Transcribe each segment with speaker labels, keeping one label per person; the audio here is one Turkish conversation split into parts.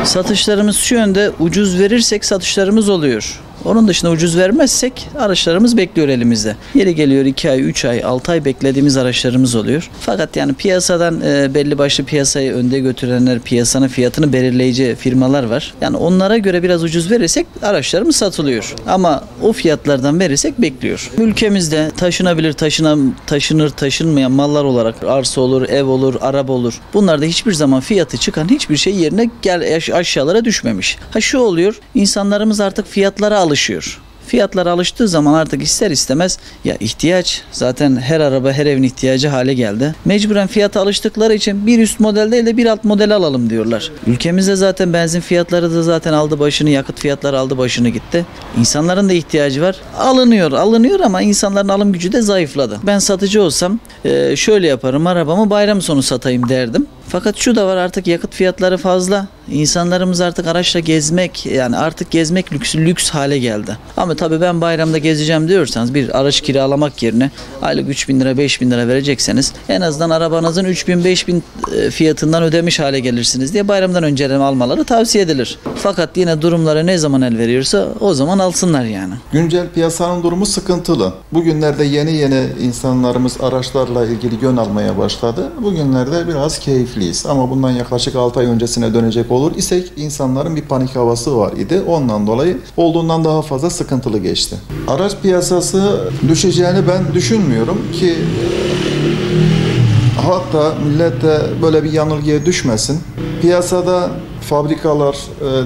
Speaker 1: Satışlarımız şu yönde: ucuz verirsek satışlarımız oluyor. Onun dışında ucuz vermezsek araçlarımız bekliyor elimizde. Yeri geliyor 2 ay, 3 ay, 6 ay beklediğimiz araçlarımız oluyor. Fakat yani piyasadan belli başlı piyasayı önde götürenler, piyasanın fiyatını belirleyici firmalar var. Yani onlara göre biraz ucuz verirsek araçlarımız satılıyor. Ama o fiyatlardan verirsek bekliyor. Ülkemizde taşınabilir, taşınır, taşınmayan mallar olarak arsa olur, ev olur, araba olur. Bunlarda hiçbir zaman fiyatı çıkan hiçbir şey yerine aşağılara düşmemiş. Şu oluyor, insanlarımız artık fiyatlara alışıyor. Fiyatlara alıştığı zaman artık ister istemez ya ihtiyaç, zaten her araba her evin ihtiyacı hale geldi. Mecburen fiyata alıştıkları için bir üst model değil de bir alt model alalım diyorlar. Ülkemizde zaten benzin fiyatları da zaten aldı başını, yakıt fiyatları aldı başını gitti. İnsanların da ihtiyacı var. Alınıyor ama insanların alım gücü de zayıfladı. Ben satıcı olsam şöyle yaparım: arabamı bayram sonu satayım derdim. Fakat şu da var, artık yakıt fiyatları fazla. İnsanlarımız artık araçla gezmek, yani artık gezmek lüks hale geldi. Ama tabii ben bayramda gezeceğim diyorsanız bir araç kiralamak yerine aylık 3.000 lira 5.000 lira verecekseniz en azından arabanızın 3.000-5.000 fiyatından ödemiş hale gelirsiniz diye bayramdan önceden almaları tavsiye edilir. Fakat yine durumları ne zaman el veriyorsa o zaman alsınlar yani.
Speaker 2: Güncel piyasanın durumu sıkıntılı. Bugünlerde yeni insanlarımız araçlarla ilgili yön almaya başladı. Bugünlerde biraz keyifliyiz ama bundan yaklaşık 6 ay öncesine dönecek olur isek insanların bir panik havası var idi. Ondan dolayı olduğundan daha fazla sıkıntılı geçti. Araç piyasası düşeceğini ben düşünmüyorum ki, hatta millet de böyle bir yanılgıya düşmesin. Piyasada fabrikalar,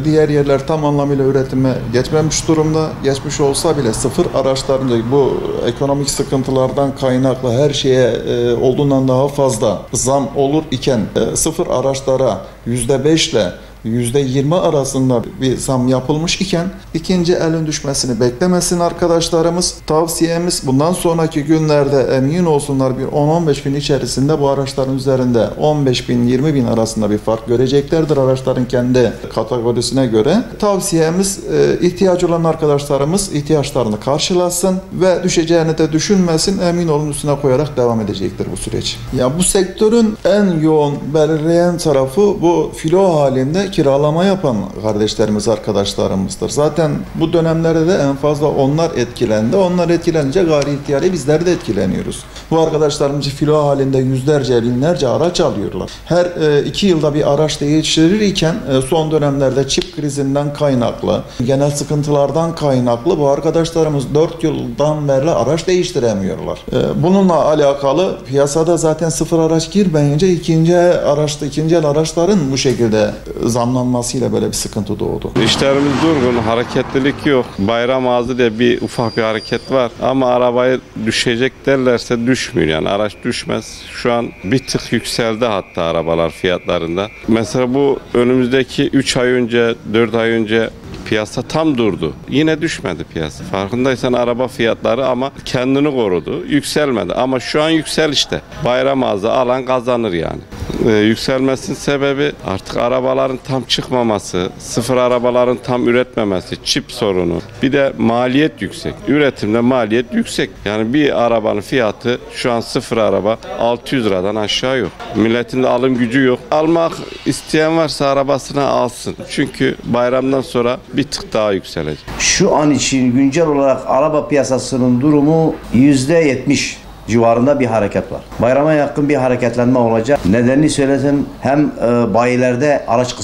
Speaker 2: diğer yerler tam anlamıyla üretime geçmemiş durumda. Geçmiş olsa bile sıfır araçların bu ekonomik sıkıntılardan kaynaklı her şeye olduğundan daha fazla zam olur iken sıfır araçlara %5 ile %20 arasında bir zam yapılmış iken ikinci elin düşmesini beklemesin arkadaşlarımız. Tavsiyemiz bundan sonraki günlerde emin olsunlar bir 10-15 gün içerisinde bu araçların üzerinde 15.000-20.000 arasında bir fark göreceklerdir araçların kendi kategorisine göre. Tavsiyemiz ihtiyacı olan arkadaşlarımız ihtiyaçlarını karşılasın ve düşeceğini de düşünmesin. Emin olun üstüne koyarak devam edecektir bu süreç. Ya bu sektörün en yoğun belirleyen tarafı bu filo halinde kiralama yapan kardeşlerimiz, arkadaşlarımızdır. Zaten bu dönemlerde de en fazla onlar etkilendi. Onlar etkilenince gayri ihtiyari bizler de etkileniyoruz. Bu arkadaşlarımız filo halinde yüzlerce, binlerce araç alıyorlar. Her 2 yılda bir araç değiştirirken son dönemlerde çip krizinden kaynaklı, genel sıkıntılardan kaynaklı bu arkadaşlarımız 4 yıldan beri araç değiştiremiyorlar. Bununla alakalı piyasada zaten sıfır araç girmeyince ikinci el araçların bu şekilde zamlanmasıyla böyle bir sıkıntı doğdu.
Speaker 3: İşlerimiz durgun, hareketlilik yok. Bayram ağzı diye bir ufak bir hareket var. Ama arabayı düşecek derlerse düşmüyor, yani araç düşmez. Şu an bir tık yükseldi hatta arabalar fiyatlarında. Mesela bu önümüzdeki 3 ay önce, 4 ay önce piyasa tam durdu. Yine düşmedi piyasa. Farkındaysan araba fiyatları ama kendini korudu. Yükselmedi. Ama şu an yükselişte. Bayram ağzı alan kazanır yani. Yükselmesinin sebebi artık arabaların tam çıkmaması, sıfır arabaların tam üretmemesi, çip sorunu. Bir de maliyet yüksek. Üretimde maliyet yüksek. Yani bir arabanın fiyatı şu an sıfır araba 600 liradan aşağı yok. Milletin de alım gücü yok. Almak isteyen varsa arabasını alsın. Çünkü bayramdan sonra bir tık daha yükselecek.
Speaker 4: Şu an için güncel olarak araba piyasasının durumu %70 civarında bir hareket var. Bayrama yakın bir hareketlenme olacak. Nedenini söylesem, hem bayilerde araç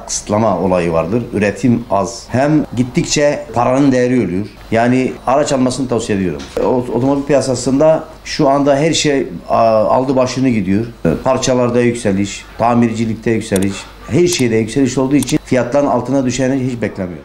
Speaker 4: kısıtlama olayı vardır. Üretim az. Hem gittikçe paranın değeri ölüyor. Yani araç almasını tavsiye ediyorum. Otomobil piyasasında şu anda her şey aldı başını gidiyor. Parçalarda yükseliş, tamircilikte yükseliş, her şeyde yükseliş olduğu için fiyatların altına düşeni hiç beklemiyorum.